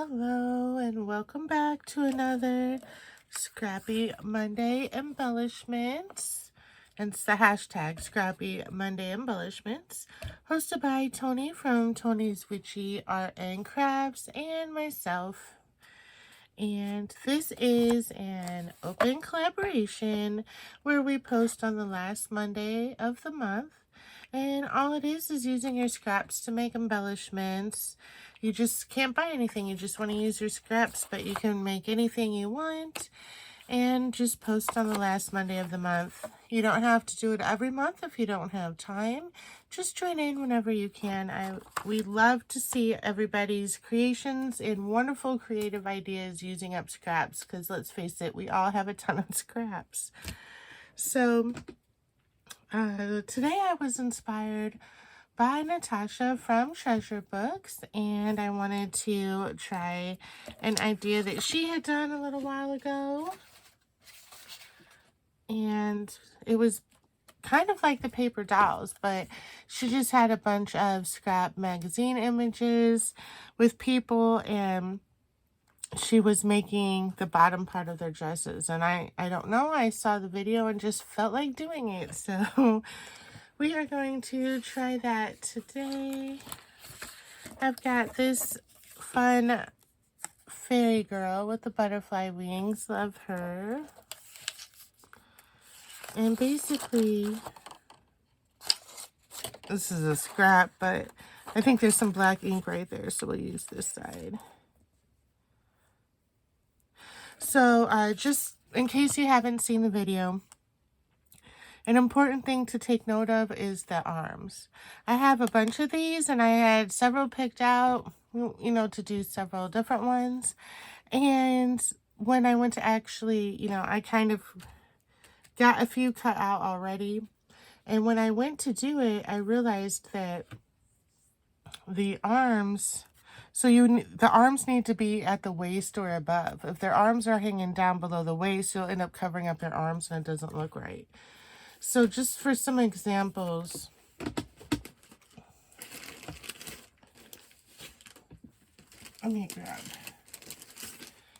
Hello and welcome back to another Scrappy Monday Embellishments. And it's the hashtag Scrappy Monday Embellishments, hosted by Tony from Tony's Witchy Art and Crafts and myself. And this is an open collaboration where we post on the last Monday of the month. And all it is using your scraps to make embellishments. You just can't buy anything. You just want to use your scraps, but you can make anything you want and just post on the last Monday of the month. You don't have to do it every month if you don't have time. Just join in whenever you can. We love to see everybody's creations and wonderful creative ideas using up scraps, because let's face it, we all have a ton of scraps. So today I was inspired by Natasha from Treasure Books, and I wanted to try an idea that she had done a little while ago. And it was kind of like the paper dolls, but she just had a bunch of scrap magazine images with people, and she was making the bottom part of their dresses. And I don't know, I saw the video and just felt like doing it. So we are going to try that today. I've got this fun fairy girl with the butterfly wings. Love her. And basically, this is a scrap, but I think there's some black ink right there, so we'll use this side. So just in case you haven't seen the video, an important thing to take note of is the arms. I have a bunch of these, and I had several picked out, you know, to do several different ones. And when I went to actually, you know, I kind of got a few cut out already. And when I went to do it, I realized that the arms, the arms need to be at the waist or above. If their arms are hanging down below the waist, you'll end up covering up their arms and it doesn't look right. So just for some examples, let me grab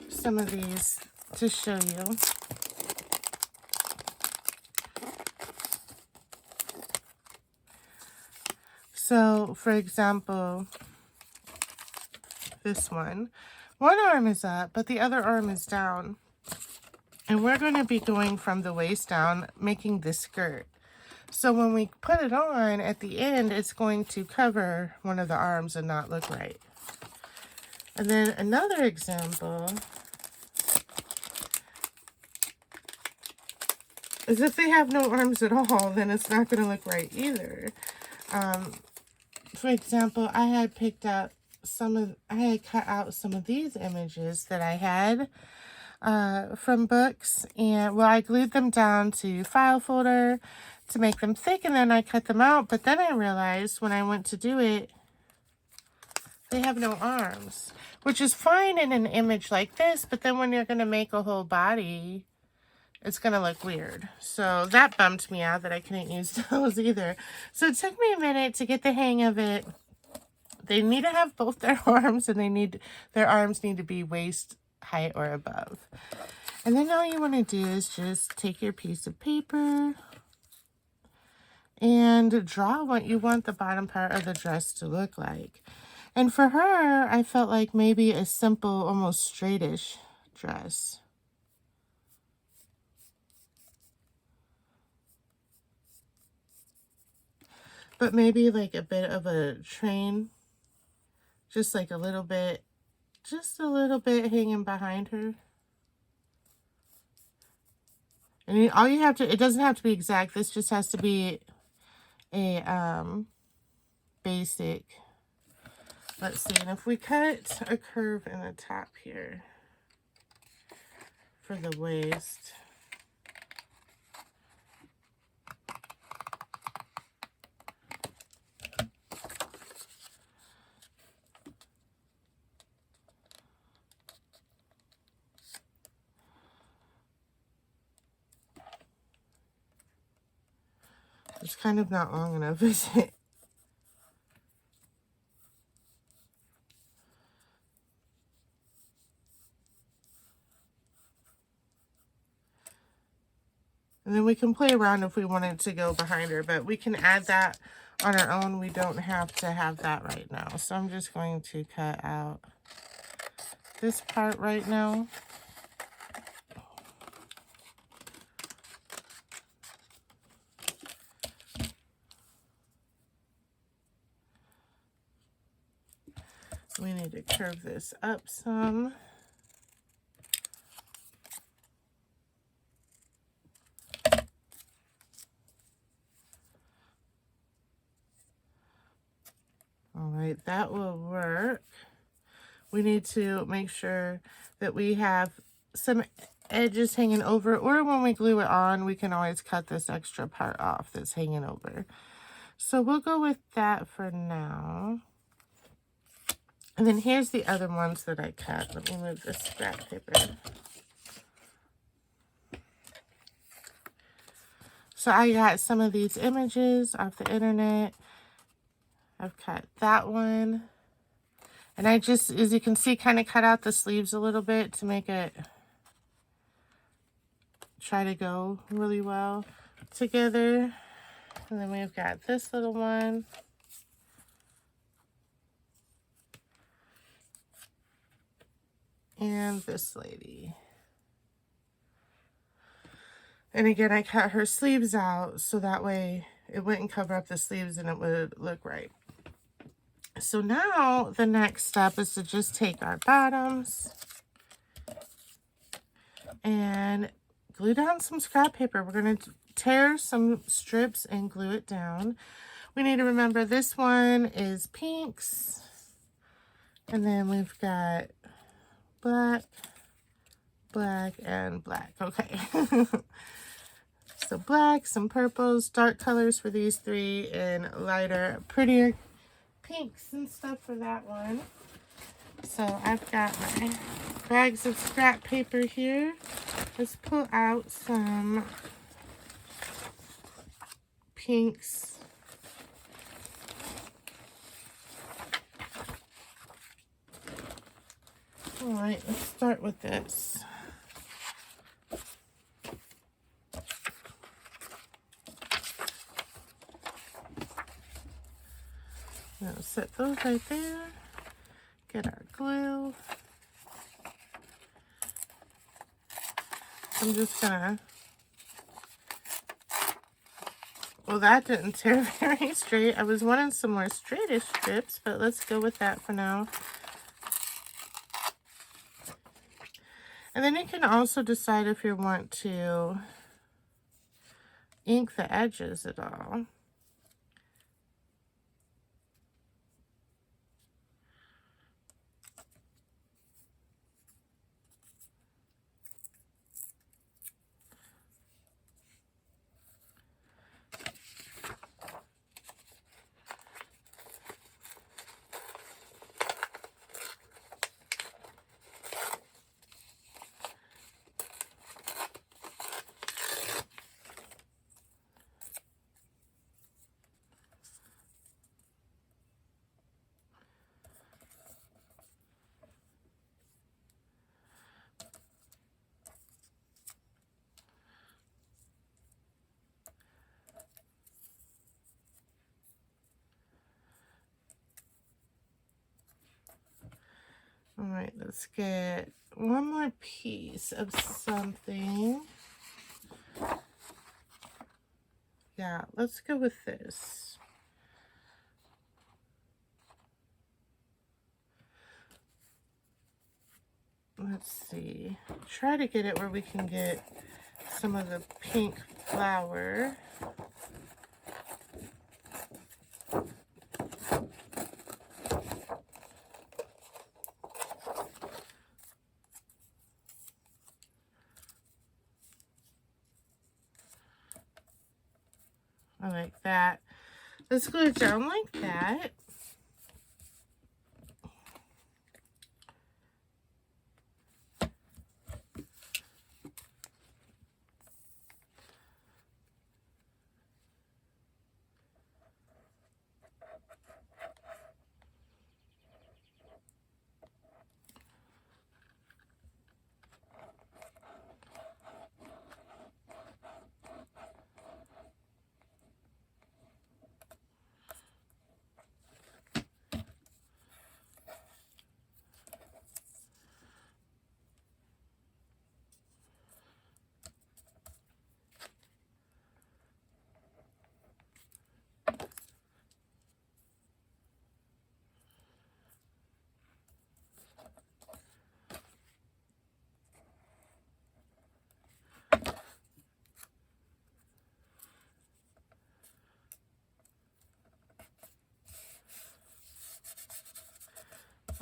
some of these to show you. So, for example, this one arm is up, but the other arm is down. And we're going to be going from the waist down, making the skirt. So when we put it on, at the end, it's going to cover one of the arms and not look right. And then another example is if they have no arms at all, then it's not going to look right either. For example, I had picked up I had cut out some of these images that I had from books, and well, I glued them down to file folder to make them thick, and then I cut them out. But then I realized when I went to do it, they have no arms, which is fine in an image like this, but then when you're going to make a whole body, it's going to look weird. So that bummed me out that I couldn't use those either. So it took me a minute to get the hang of it. They need to have both their arms, and their arms need to be waist height or above. And then all you want to do is just take your piece of paper and draw what you want the bottom part of the dress to look like. And for her, I felt like maybe a simple, almost straightish dress. But maybe like a bit of a train, just like a little bit, just a little bit hanging behind her. And all you have to, it doesn't have to be exact. This just has to be a basic. Let's see. And if we cut a curve in the top here for the waist. It's kind of not long enough, is it? And then we can play around if we wanted to go behind her, but we can add that on our own. We don't have to have that right now. So I'm just going to cut out this part right now. We need to curve this up some. All right, that will work. We need to make sure that we have some edges hanging over, or when we glue it on, we can always cut this extra part off that's hanging over. So we'll go with that for now. And then here's the other ones that I cut. Let me move the scrap paper. So I got some of these images off the internet. I've cut that one. And I just, as you can see, kind of cut out the sleeves a little bit to make it try to go really well together. And then we've got this little one. And this lady. And again, I cut her sleeves out so that way it wouldn't cover up the sleeves and it would look right. So now the next step is to just take our bottoms and glue down some scrap paper. We're going to tear some strips and glue it down. We need to remember this one is pinks. And then we've got black, black, and black. Okay. So black, some purples, dark colors for these three, and lighter, prettier pinks and stuff for that one. So I've got my bags of scrap paper here. Let's pull out some pinks. All right, let's start with this. Now set those right there. Get our glue. I'm just gonna, well, that didn't tear very straight. I was wanting some more straightish strips, but let's go with that for now. And then you can also decide if you want to ink the edges at all. All right, let's get one more piece of something. Yeah, let's go with this. Let's see. Try to get it where we can get some of the pink flower. I like that. Let's glue it down like that.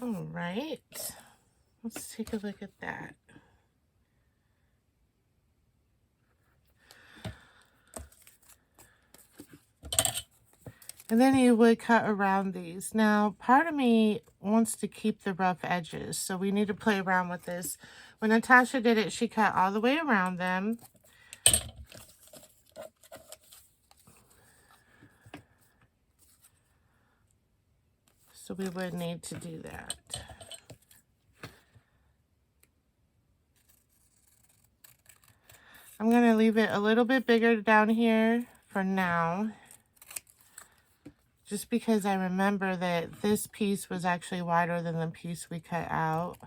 All right, let's take a look at that. And then you would cut around these. Now, part of me wants to keep the rough edges, so we need to play around with this. When Natasha did it, she cut all the way around them. So we would need to do that. I'm going to leave it a little bit bigger down here for now. Just because I remember that this piece was actually wider than the piece we cut out.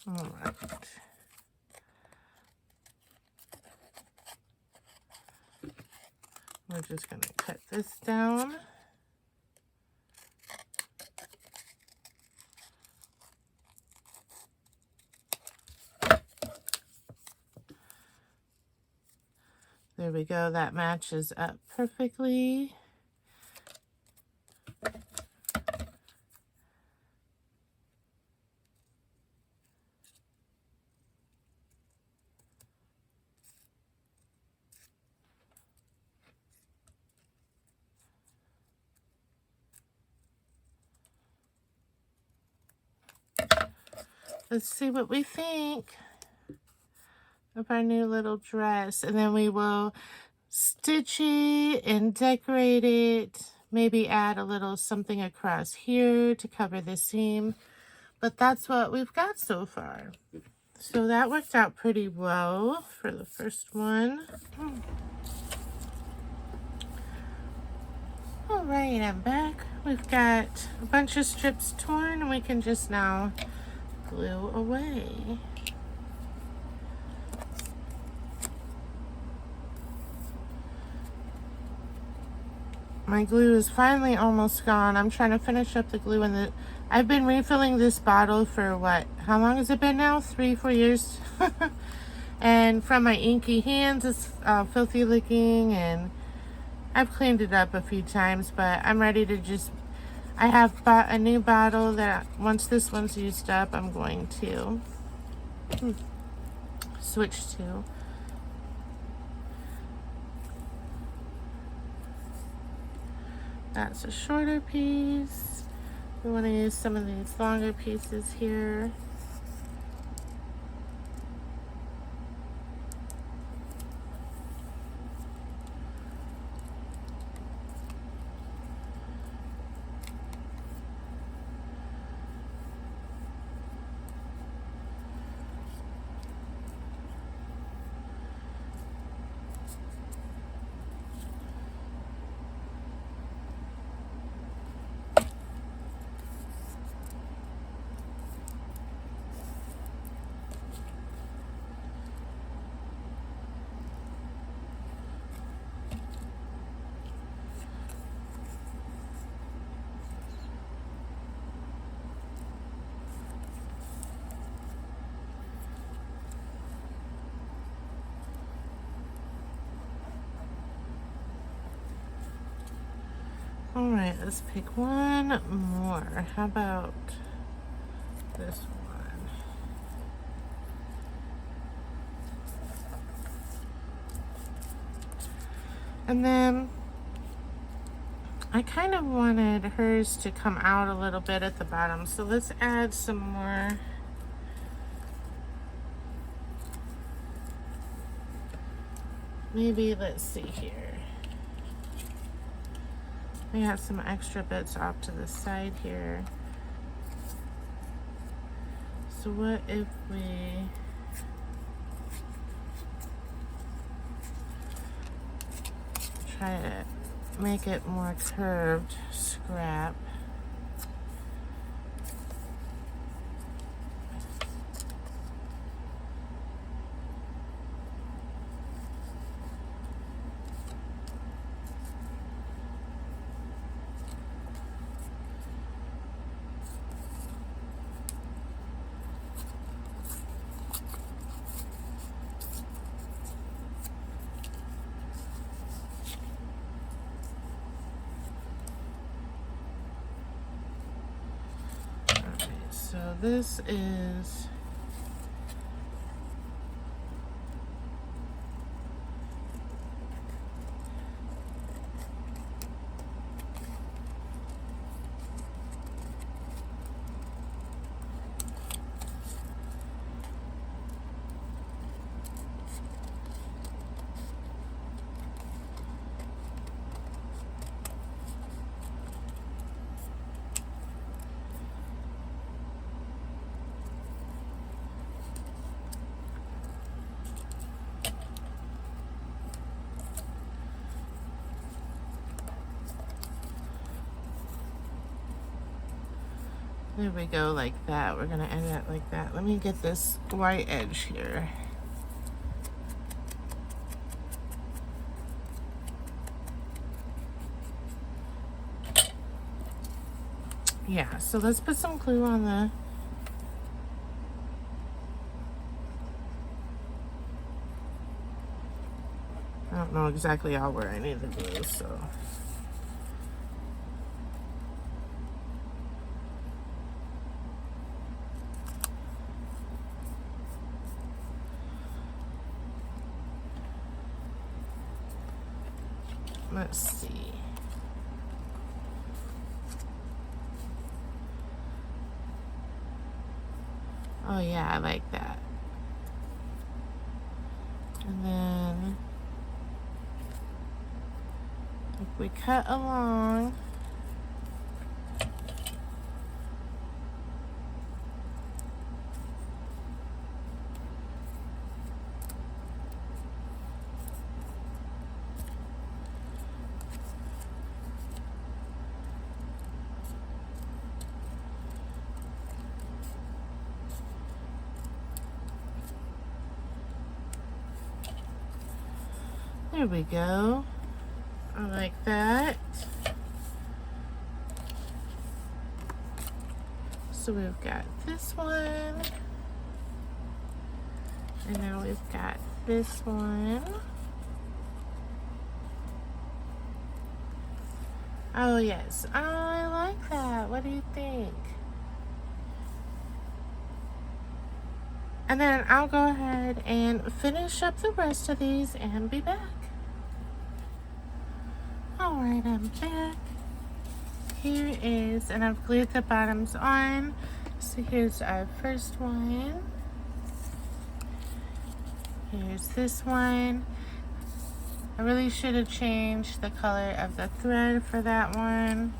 All right. We're just going to cut this down. There we go. That matches up perfectly. Let's see what we think of our new little dress. And then we will stitch it and decorate it. Maybe add a little something across here to cover the seam. But that's what we've got so far. So that worked out pretty well for the first one. All right, I'm back. We've got a bunch of strips torn and we can just now glue away. My glue is finally almost gone. I'm trying to finish up the glue in I've been refilling this bottle for what? How long has it been now? 3-4 years. And from my inky hands, it's filthy looking, and I've cleaned it up a few times, but I'm ready to just, I have bought a new bottle that once this one's used up, I'm going to switch to. That's a shorter piece. We want to use some of these longer pieces here. All right, let's pick one more. How about this one? And then I kind of wanted hers to come out a little bit at the bottom, so let's add some more. Maybe, let's see here. We have some extra bits off to the side here. So what if we try to make it more curved scrap? So this is there we go, like that. We're gonna end it like that. Let me get this white edge here. Yeah, so let's put some glue on the I don't know exactly all where I need the glue, so let's see. Oh yeah, I like that. And then if we cut along, there we go. I like that. So we've got this one. And now we've got this one. Oh yes, I like that. What do you think? And then I'll go ahead and finish up the rest of these and be back. Alright, I'm back. Here is, and I've glued the bottoms on. So here's our first one. Here's this one. I really should have changed the color of the thread for that one.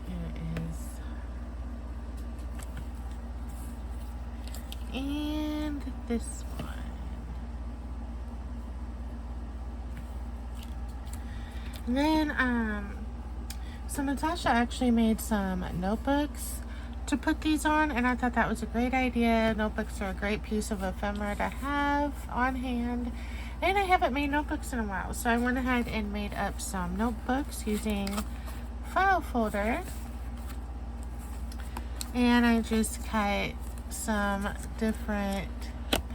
Here it is. And this one. And then, so Natasha actually made some notebooks to put these on, and I thought that was a great idea. Notebooks are a great piece of ephemera to have on hand, and I haven't made notebooks in a while, so I went ahead and made up some notebooks using file folder, and I just cut some different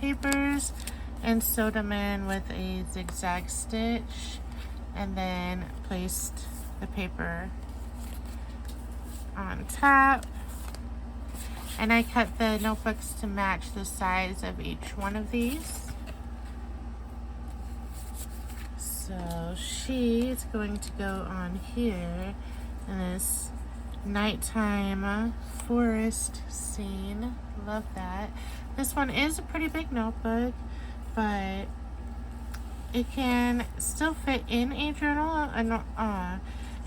papers and sewed them in with a zigzag stitch, and then placed the paper on top. And I cut the notebooks to match the size of each one of these. So she is going to go on here in this nighttime forest scene. Love that. This one is a pretty big notebook, but it can still fit in a journal,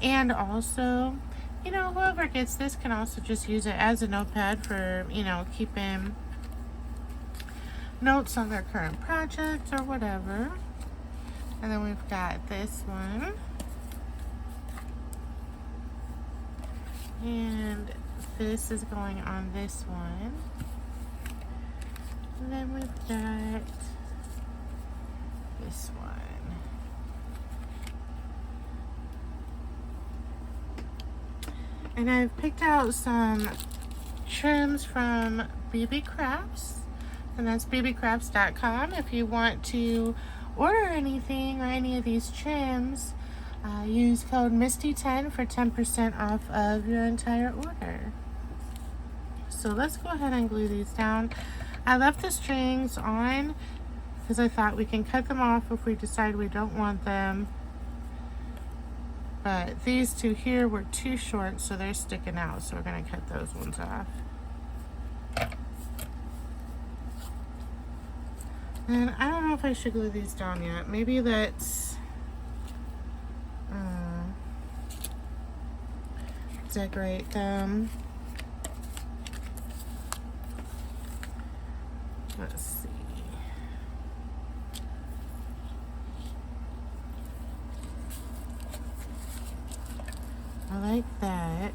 and also, you know, whoever gets this can also just use it as a notepad for, you know, keeping notes on their current project or whatever. And then we've got this one. And this is going on this one. And then we've got this one. And I've picked out some trims from BB Crafts, and that's bbcrafts.com. If you want to order anything or any of these trims, Use code MISTY10 for 10% off of your entire order. So let's go ahead and glue these down. I left the strings on because I thought we can cut them off if we decide we don't want them. But these two here were too short, so they're sticking out. So we're going to cut those ones off. And I don't know if I should glue these down yet. Maybe let's decorate them. Let's see. I like that.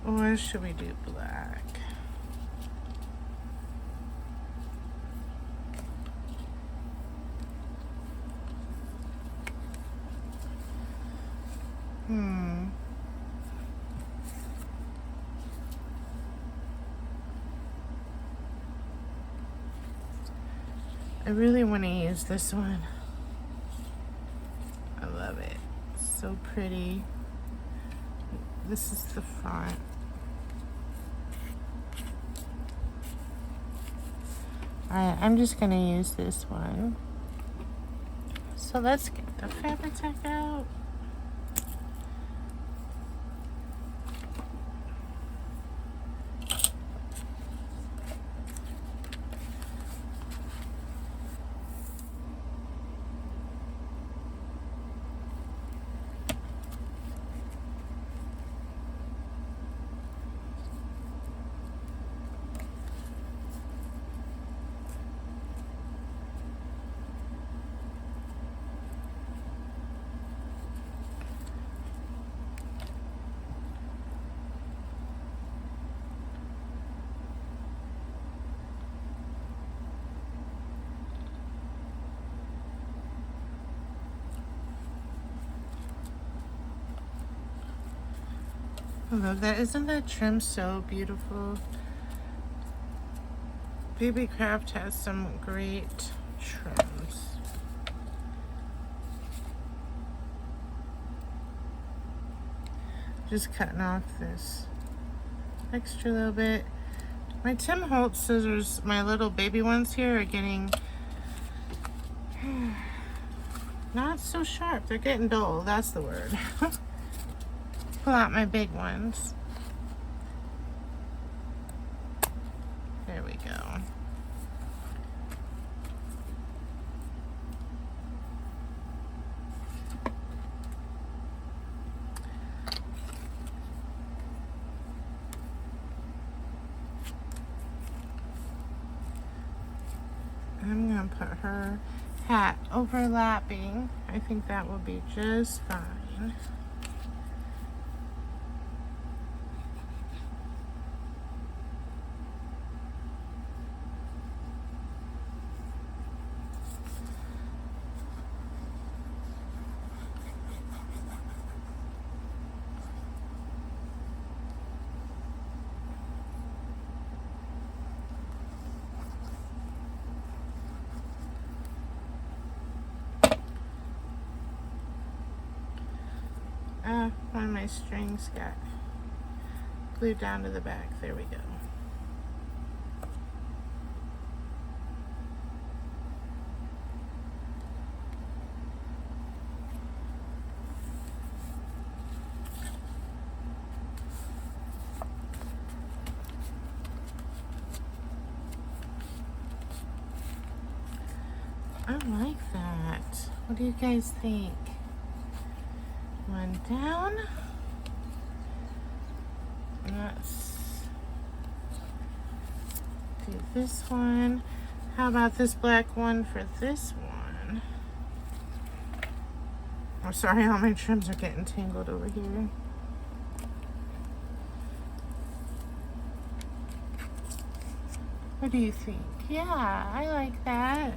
Or should we do black? I really want to use this one. I love it. It's so pretty. This is the front. Alright, I'm just going to use this one. So let's get the fabric tack out. I love that. Isn't that trim so beautiful? Baby Craft has some great trims. Just cutting off this extra little bit. My Tim Holtz scissors, my little baby ones here, are getting not so sharp. They're getting dull. That's the word. Pull out my big ones. There we go. I'm gonna put her hat overlapping. I think that will be just fine. One of my strings got glued down to the back. There we go. I like that. What do you guys think? One down. Let's do this one. How about this black one for this one? Oh, sorry, all my trims are getting tangled over here. What do you think? Yeah, I like that.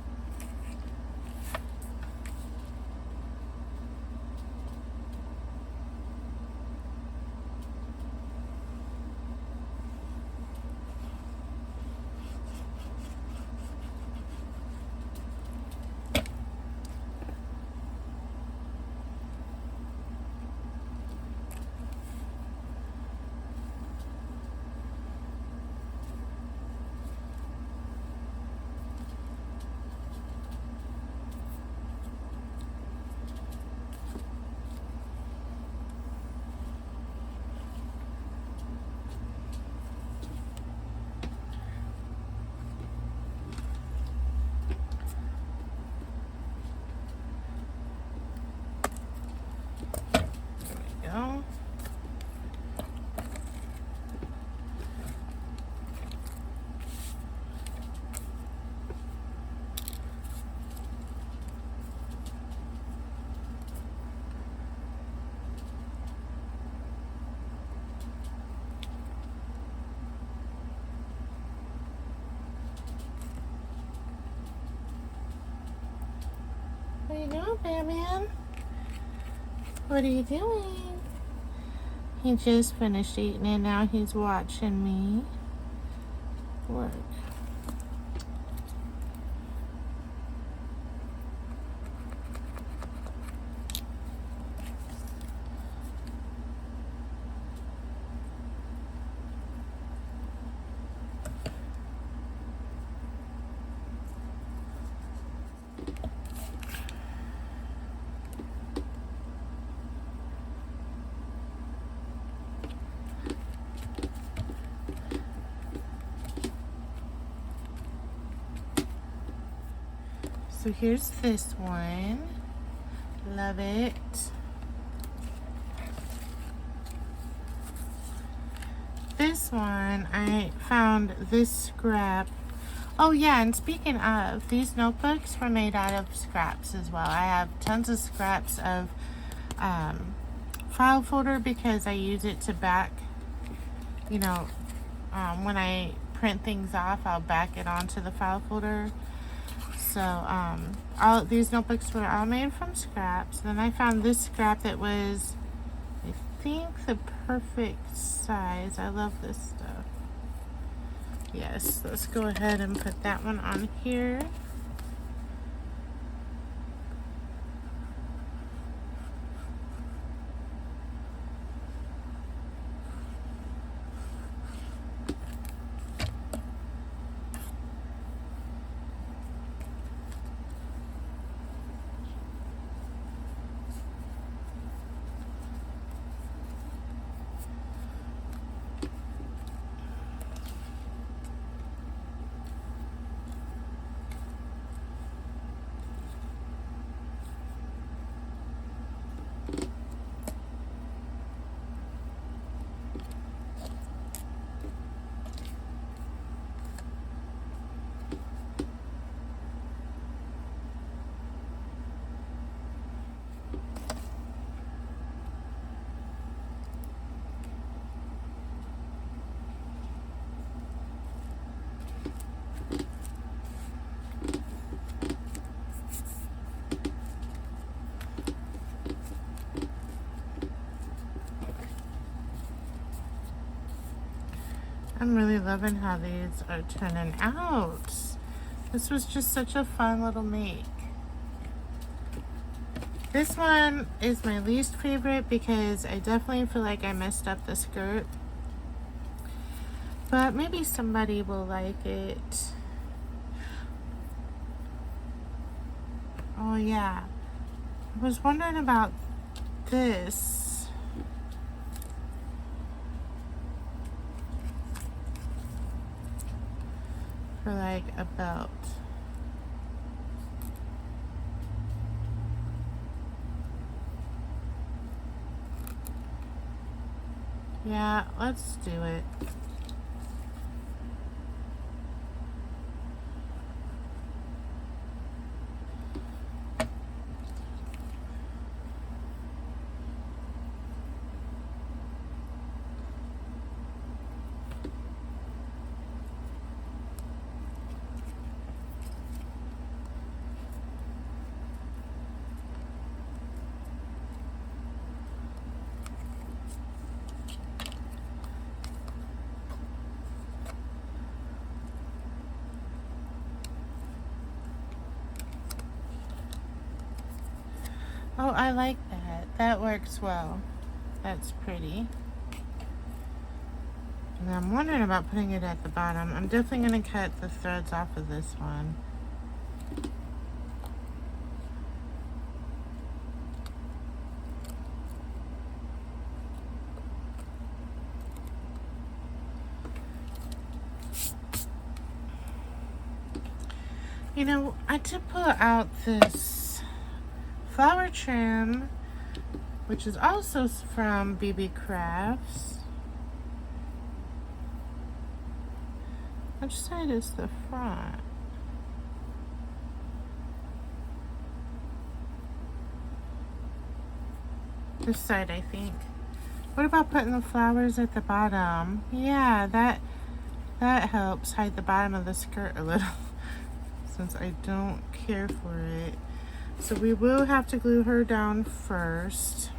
Hello, Batman. What are you doing? He just finished eating and now he's watching me work. So here's this one. Love it. This one, I found this scrap. Oh yeah, and speaking of, these notebooks were made out of scraps as well. I have tons of scraps of file folder because I use it to back, you know, when I print things off, I'll back it onto the file folder. So all these notebooks were all made from scraps. Then I found this scrap that was, I think, the perfect size. I love this stuff. Yes, let's go ahead and put that one on here. I'm really loving how these are turning out. This was just such a fun little make. This one is my least favorite because I definitely feel like I messed up the skirt. But maybe somebody will like it. Oh yeah, I was wondering about this. For like a belt. Yeah, let's do it. Oh, I like that. That works well. That's pretty. And I'm wondering about putting it at the bottom. I'm definitely going to cut the threads off of this one. You know, I did pull out this flower trim, which is also from BB Crafts. Which side is the front? This side, I think. What about putting the flowers at the bottom? Yeah, that helps hide the bottom of the skirt a little, since I don't care for it. So we will have to glue her down first.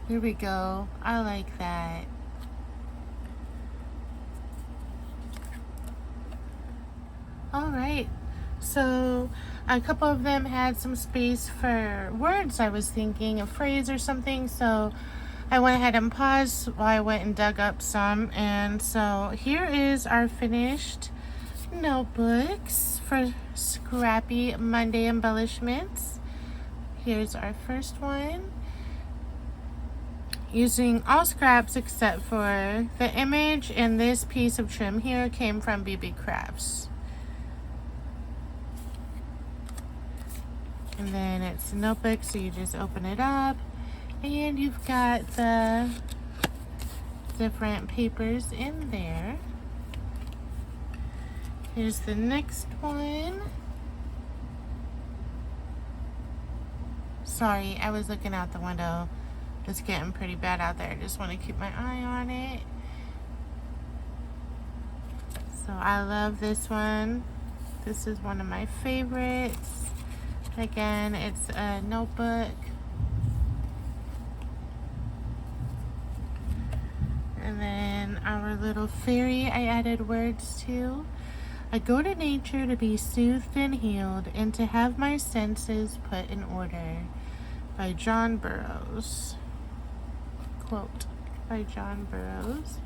Here we go. I like that. All right. So a couple of them had some space for words. I was thinking a phrase or something. So I went ahead and paused while I went and dug up some. And so here is our finished notebooks for Scrappy Monday embellishments. Here's our first one. Using all scraps except for the image, and this piece of trim here came from BB Crafts. And then it's a notebook, so you just open it up and you've got the different papers in there. Here's the next one. Sorry, I was looking out the window. It's getting pretty bad out there. I just want to keep my eye on it. So I love this one. This is one of my favorites. Again, it's a notebook. And then our little fairy I added words to. I go to nature to be soothed and healed and to have my senses put in order. By John Burroughs. Quote by John Burroughs.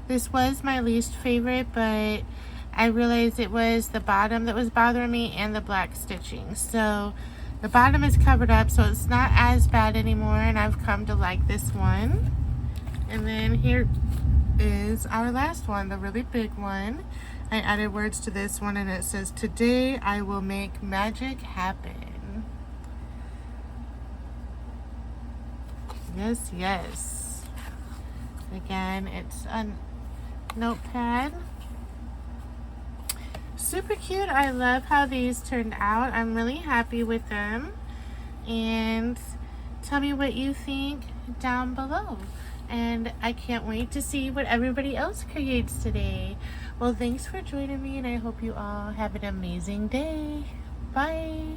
This was my least favorite, but I realized it was the bottom that was bothering me and the black stitching. So the bottom is covered up, so it's not as bad anymore, and I've come to like this one. And then here is our last one, the really big one. I added words to this one, and it says, "Today I will make magic happen." Yes, yes. Again, it's a notepad. Super cute. I love how these turned out. I'm really happy with them. And tell me what you think down below. And I can't wait to see what everybody else creates today. Well, thanks for joining me, and I hope you all have an amazing day. Bye.